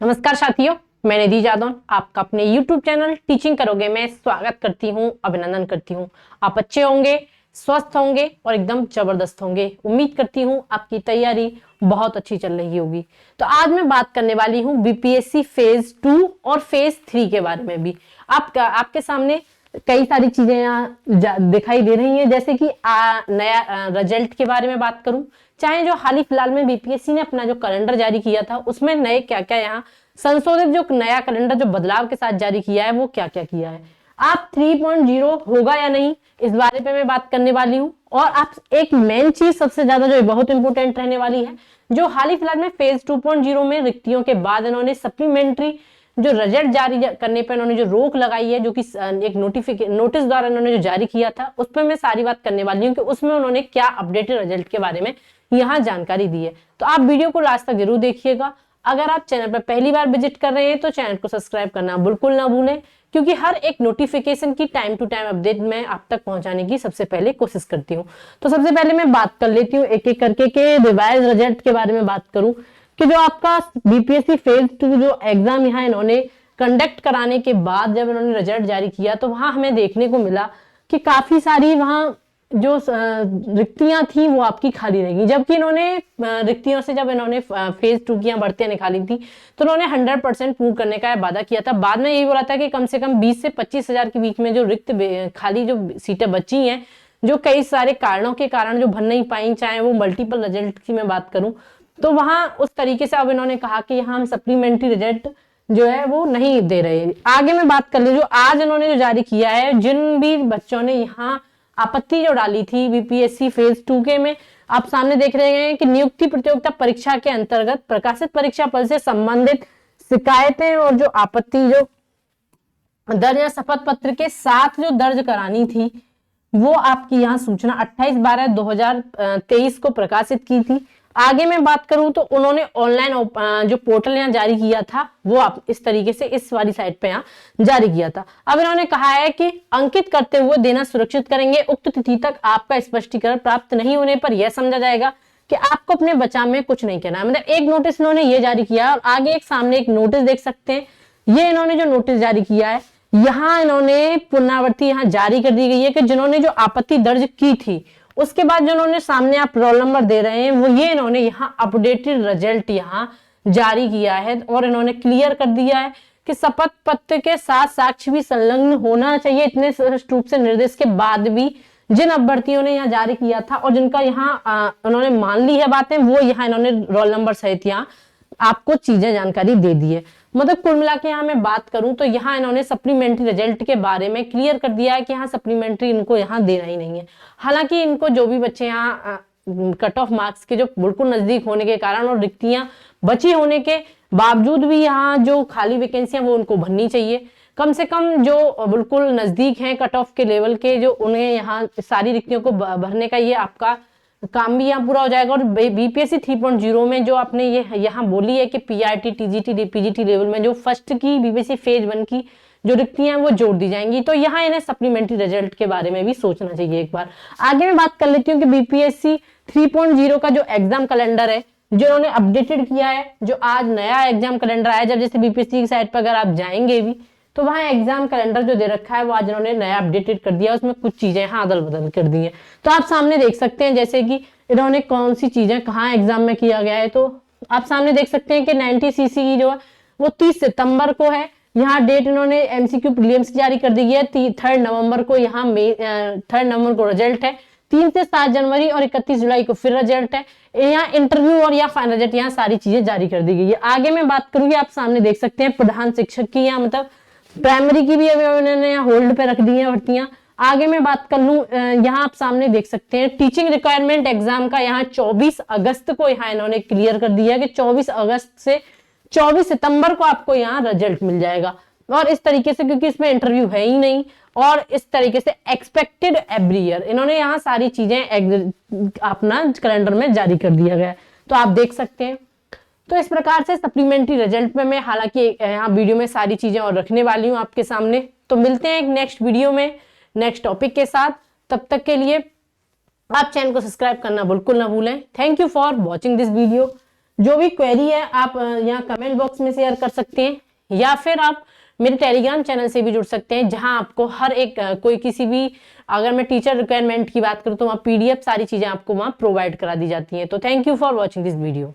नमस्कार साथियों, मैं निधि जादौन आपका अपने YouTube चैनल टीचिंग करोगे में स्वागत करती हूँ, अभिनंदन करती हूँ। आप अच्छे होंगे, स्वस्थ होंगे और एकदम जबरदस्त होंगे। उम्मीद करती हूँ आपकी तैयारी बहुत अच्छी चल रही होगी। तो आज मैं बात करने वाली हूँ बीपीएससी फेज 2 और फेज 3 के बारे में भी। आपके सामने कई सारी चीजें यहाँ दिखाई दे रही हैं, जैसे कि नया रिजल्ट के बारे में बात करूं, चाहे जो हाल ही फिलहाल में बीपीएससी ने अपना जो कैलेंडर जारी किया था उसमें नए क्या क्या यहाँ संशोधित जो नया कैलेंडर जो बदलाव के साथ जारी किया है वो क्या क्या किया है। आप 3.0 होगा या नहीं इस बारे में मैं बात करने वाली हूँ। और आप एक मेन चीज सबसे ज्यादा जो बहुत इंपॉर्टेंट रहने वाली है, जो हाल ही फिलहाल में फेज 2.0 में रिक्तियों के बाद इन्होंने सप्लीमेंट्री जो रिजल्ट जारी करने पर इन्होंने जो रोक लगाई है, जो कि एक नोटिस द्वारा इन्होंने जो जारी किया था, उस पर मैं सारी बात करने वाली हूँ कि उसमें उन्होंने क्या अपडेटेड रिजल्ट के बारे में यहाँ जानकारी दी है। तो आप वीडियो को लास्ट तक जरूर देखिएगा। अगर आप चैनल पर पहली बार विजिट कर रहे हैं तो चैनल को सब्सक्राइब करना बिल्कुल ना भूलें, क्योंकि हर एक नोटिफिकेशन की टाइम टू टाइम अपडेट मैं आप तक पहुंचाने की सबसे पहले कोशिश करती हूँ। तो सबसे पहले मैं बात कर लेती हूँ एक एक करके के रिवाइज रिजल्ट के बारे में बात करूं कि जो आपका बीपीएससी फेज 2 जो एग्जाम यहाँ इन्होंने कंडक्ट कराने के बाद जब इन्होंने रिजल्ट जारी किया तो वहां हमें देखने को मिला कि काफी सारी वहां जो रिक्तियां थी वो आपकी खाली रहेंगी, जबकि इन्होंने रिक्तियों से जब इन्होंने फेज 2 की भर्तियां निकाली थी तो उन्होंने 100% पूर्ण करने का वादा किया था। बाद में यही बोला था कि कम से कम 20 से 25 हजार के बीच में जो रिक्त खाली जो सीटें बची हैं, जो कई सारे कारणों के कारण जो भर नहीं पाई, चाहे वो मल्टीपल रिजल्ट की मैं बात करूं, तो वहां उस तरीके से अब इन्होंने कहा कि यहाँ हम सप्लीमेंट्री रिजल्ट जो है वो नहीं दे रहे। आगे मैं बात कर ली, जो आज इन्होंने जो जारी किया है, जिन भी बच्चों ने यहाँ आपत्ति जो डाली थी बीपीएससी फेज 2 के में, आप सामने देख रहे हैं कि नियुक्ति प्रतियोगिता परीक्षा के अंतर्गत प्रकाशित परीक्षा फल से संबंधित शिकायतें और जो आपत्ति जो दर्ज या शपथ पत्र के साथ जो दर्ज करानी थी, वो आपकी यहाँ सूचना 28/12/2023 को प्रकाशित की थी। आगे मैं बात करूं तो उन्होंने ऑनलाइन जो पोर्टल यहाँ जारी किया था वो आप इस तरीके से इस वाली साइट पे यहाँ जारी किया था। अब इन्होंने कहा है कि अंकित करते हुए देना सुरक्षित करेंगे। उक्त तिथि तक आपका स्पष्टीकरण प्राप्त नहीं होने पर यह समझा जाएगा कि आपको अपने बचाव में कुछ नहीं कहना है। मतलब एक नोटिस इन्होंने ये जारी किया और आगे एक सामने एक नोटिस देख सकते हैं। ये इन्होंने जो नोटिस जारी किया है, यहाँ इन्होंने पुनरावृत्ति यहाँ जारी कर दी गई है कि जिन्होंने जो आपत्ति दर्ज की थी उसके बाद जो उन्होंने सामने आप रोल नंबर दे रहे हैं वो ये इन्होंने यहाँ अपडेटेड रिजल्ट यहाँ जारी किया है और इन्होंने क्लियर कर दिया है कि शपथ पत्र के साथ साक्ष्य भी संलग्न होना चाहिए। इतने रूप से निर्देश के बाद भी जिन अभ्यर्थियों ने यहाँ जारी किया था और जिनका यहाँ उन्होंने मान ली है बातें, वो यहाँ इन्होंने रोल नंबर सहित यहाँ आपको चीजें जानकारी दे दी है। मतलब कुल मिला के यहाँ मैं बात करूं तो यहाँ इन्होंने सप्लीमेंट्री रिजल्ट के बारे में क्लियर कर दिया है कि यहाँ सप्लीमेंट्री इनको यहाँ देना ही नहीं है। हालांकि इनको जो भी बच्चे यहाँ कट ऑफ मार्क्स के जो बिल्कुल नजदीक होने के कारण और रिक्तियां बची होने के बावजूद भी यहाँ जो खाली वैकेंसियां वो उनको भरनी चाहिए। कम से कम जो बिल्कुल नजदीक हैं कट ऑफ के लेवल के, जो उन्हें यहाँ सारी रिक्तियों को भरने का ये आपका काम भी यहाँ पूरा हो जाएगा। और बीपीएससी 3.0 में जो आपने ये यहाँ बोली है कि पीआरटी, टीजीटी, पीजीटी लेवल में जो फर्स्ट की बीपीएससी फेज 1 की जो रिक्तियां हैं वो जोड़ दी जाएंगी, तो यहाँ इन्हें सप्लीमेंट्री रिजल्ट के बारे में भी सोचना चाहिए एक बार। आगे मैं बात कर लेती हूँ कि बीपीएससी 3.0 का जो एग्जाम कैलेंडर है जो उन्होंने अपडेटेड किया है, जो आज नया एग्जाम कैलेंडर आया, जब जैसे बीपीएससी की साइट पर अगर आप जाएंगे भी तो वहां एग्जाम कैलेंडर जो दे रखा है वो आज इन्होंने नया अपडेटेड कर दिया, उसमें कुछ चीजें यहाँ अदल बदल कर दी है। तो आप सामने देख सकते हैं जैसे कि इन्होंने कौन सी चीजें कहाँ एग्जाम में किया गया है। तो आप सामने देख सकते हैं कि 90 सीसी की जो है वो 30 सितंबर को है। यहाँ डेट इन्होंने एमसीक्यू प्रीलिम्स जारी कर दी है 3 नवंबर को। यहाँ 3 नवंबर को रिजल्ट है। 3 से 7 जनवरी और 31 जुलाई को फिर रिजल्ट है। यहाँ इंटरव्यू और या फाइनल रिजल्ट, यहाँ सारी चीजें जारी कर दी गई है। आगे मैं बात करूंगी, आप सामने देख सकते हैं प्रधान शिक्षक की, यहाँ मतलब प्राइमरी की भी अभी उन्होंने होल्ड पे रख दी है भर्तियां। आगे मैं बात कर लूं, यहाँ आप सामने देख सकते हैं टीचिंग रिक्वायरमेंट एग्जाम का यहाँ 24 अगस्त को यहाँ इन्होंने क्लियर कर दिया है कि 24 अगस्त से 24 सितंबर को आपको यहाँ रिजल्ट मिल जाएगा। और इस तरीके से, क्योंकि इसमें इंटरव्यू है ही नहीं, और इस तरीके से एक्सपेक्टेड एवरी ईयर इन्होंने यहाँ सारी चीजें अपना कैलेंडर में जारी कर दिया गया है। तो आप देख सकते हैं। तो इस प्रकार से सप्लीमेंट्री रिजल्ट में मैं हालांकि यहाँ वीडियो में सारी चीजें और रखने वाली हूँ आपके सामने। तो मिलते हैं एक नेक्स्ट वीडियो में नेक्स्ट टॉपिक के साथ। तब तक के लिए आप चैनल को सब्सक्राइब करना बिल्कुल ना भूलें। Thank you for watching this video. जो भी क्वेरी है आप यहाँ कमेंट बॉक्स में शेयर कर सकते हैं, या फिर आप मेरे टेलीग्राम चैनल से भी जुड़ सकते हैं, जहां आपको हर एक कोई किसी भी, अगर मैं टीचर रिक्वायरमेंट की बात करूं तो वहाँ PDF सारी चीजें आपको वहां प्रोवाइड करा दी जाती हैं। तो thank you for watching this video.